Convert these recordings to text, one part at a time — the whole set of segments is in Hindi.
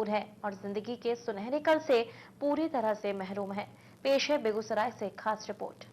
मजबूर है और जिंदगी के सुनहरे कल से पूरी तरह से महरूम है। पेश है बेगूसराय से खास रिपोर्ट।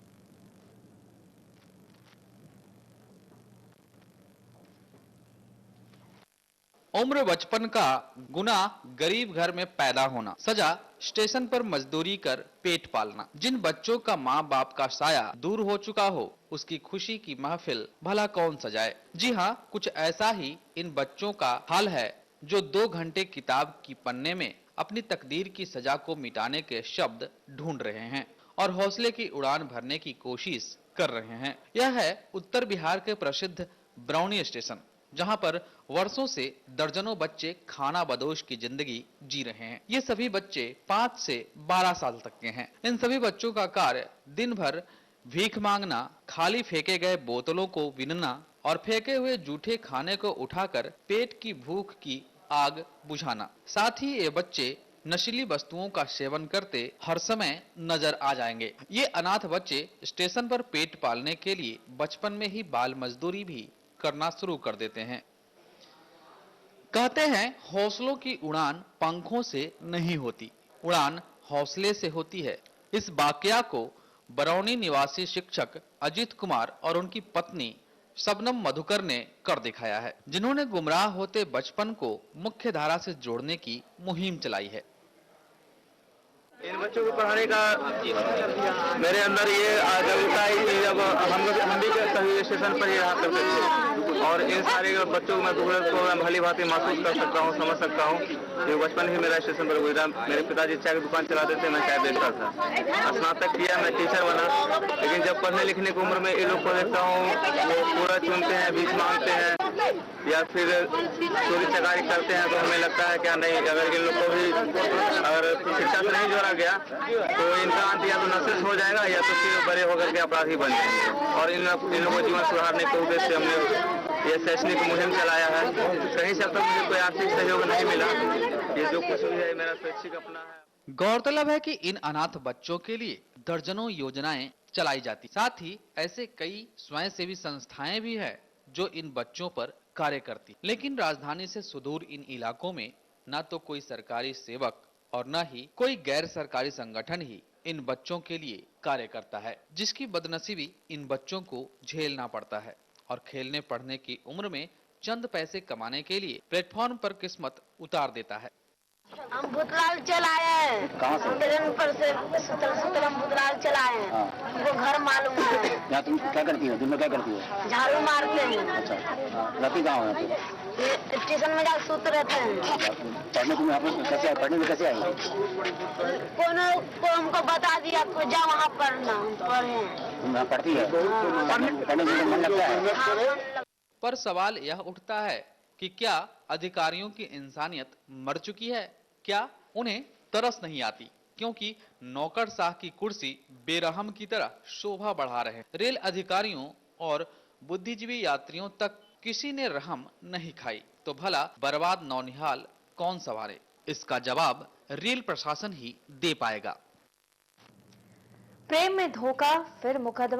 उम्र बचपन का, गुनाह गरीब घर में पैदा होना, सजा स्टेशन पर मजदूरी कर पेट पालना। जिन बच्चों का माँ बाप का साया दूर हो चुका हो, उसकी खुशी की महफिल भला कौन सजाए। जी हाँ, कुछ ऐसा ही इन बच्चों का हाल है जो 2 घंटे किताब की पन्ने में अपनी तकदीर की सजा को मिटाने के शब्द ढूंढ रहे हैं और हौसले की उड़ान भरने की कोशिश कर रहे हैं। यह है उत्तर बिहार के प्रसिद्ध बरौनी स्टेशन, जहां पर वर्षों से दर्जनों बच्चे खाना बदोश की जिंदगी जी रहे हैं। ये सभी बच्चे 5 से 12 साल तक के हैं। इन सभी बच्चों का कार्य दिन भर भीख मांगना, खाली फेंके गए बोतलों को विनना और फेंके हुए जूठे खाने को उठाकर पेट की भूख की आग बुझाना। साथ ही ये बच्चे नशीली वस्तुओं का सेवन करते हर समय नजर आ जाएंगे। ये अनाथ बच्चे स्टेशन पर पेट पालने के लिए बचपन में ही बाल मजदूरी भी करना शुरू कर देते हैं। कहते हैं हौसलों की उड़ान पंखों से नहीं होती, उड़ान हौसले से होती है। इस वाकया को बरौनी निवासी शिक्षक अजीत कुमार और उनकी पत्नी शबनम मधुकर ने कर दिखाया है, जिन्होंने गुमराह होते बचपन को मुख्य धारा से जोड़ने की मुहिम चलाई है। इन बच्चों को पढ़ाने का मेरे अंदर ये जागरूकता आई कि जब हम भी कभी स्टेशन पर यहाँ करते थे और इन सारे बच्चों को मैं भली भांति महसूस कर सकता हूँ, समझ सकता हूँ कि बचपन ही मेरा स्टेशन पर गुजरा। मेरे पिताजी चाय की दुकान चलाते थे, मैं चाय बेचता था। स्नातक किया, मैं टीचर बना, लेकिन जब पढ़ने लिखने की उम्र में इन लोग को देखता हूँ, वो पूरा चुनते हैं, भीख मांगते हैं या फिर चोरी चकारी करते हैं, तो हमें लगता है क्या नहीं, अगर इन लोग को भी अगर शिक्षा से नहीं जोड़ा गया तो इनका अंत या तो नशे हो जाएगा या तो फिर बड़े होकर के अपराधी बन जाएंगे। और इन लोगों को जीवन सुधारने के उद्देश्य से हमने ये शैक्षणिक मुहिम चलाया है। कहीं से अब तक मुझे कोई आर्थिक सहयोग नहीं मिला, ये जो कुछ भी है मेरा स्वैच्छिक अपना है। गौरतलब है कि इन अनाथ बच्चों के लिए दर्जनों योजनाएं चलाई जाती, साथ ही ऐसे कई स्वयंसेवी संस्थाएं भी है जो इन बच्चों पर कार्य करती। लेकिन राजधानी से सुदूर इन इलाकों में न तो कोई सरकारी सेवक और न ही कोई गैर सरकारी संगठन ही इन बच्चों के लिए कार्य करता है, जिसकी बदनसीबी इन बच्चों को झेलना पड़ता है और खेलने पढ़ने की उम्र में चंद पैसे कमाने के लिए प्लेटफॉर्म पर किस्मत उतार देता है। हम भूतलाल चलाए हैं। कहाँ से? ट्रेन पर से सुतल हम भूतलाल चलाए हैं। हमको घर मालूम है। यहाँ तुम क्या करती हो? दिन में क्या करती हो? झाड़ू मारते हैं। अच्छा, राती कहाँ हो? स्टेशन में जाकर सोते रहते हैं। पढ़ने तुम यहाँ पे कैसे आए? पढ़ने में कैसे आई? को हमको बता दिया को जा वहाँ पढ़ना, पढ़े। तुम यहाँ पढ़ती है? पढ़ने में मन लगता है? पर सवाल यह उठता है कि क्या अधिकारियों की इंसानियत मर चुकी है? क्या उन्हें तरस नहीं आती? क्योंकि नौकरशाह की कुर्सी बेरहम की तरह शोभा बढ़ा रहे रेल अधिकारियों और बुद्धिजीवी यात्रियों तक किसी ने रहम नहीं खाई, तो भला बर्बाद नौनिहाल कौन संवारे? इसका जवाब रेल प्रशासन ही दे पाएगा। प्रेम में धोखा, फिर मुकदमा।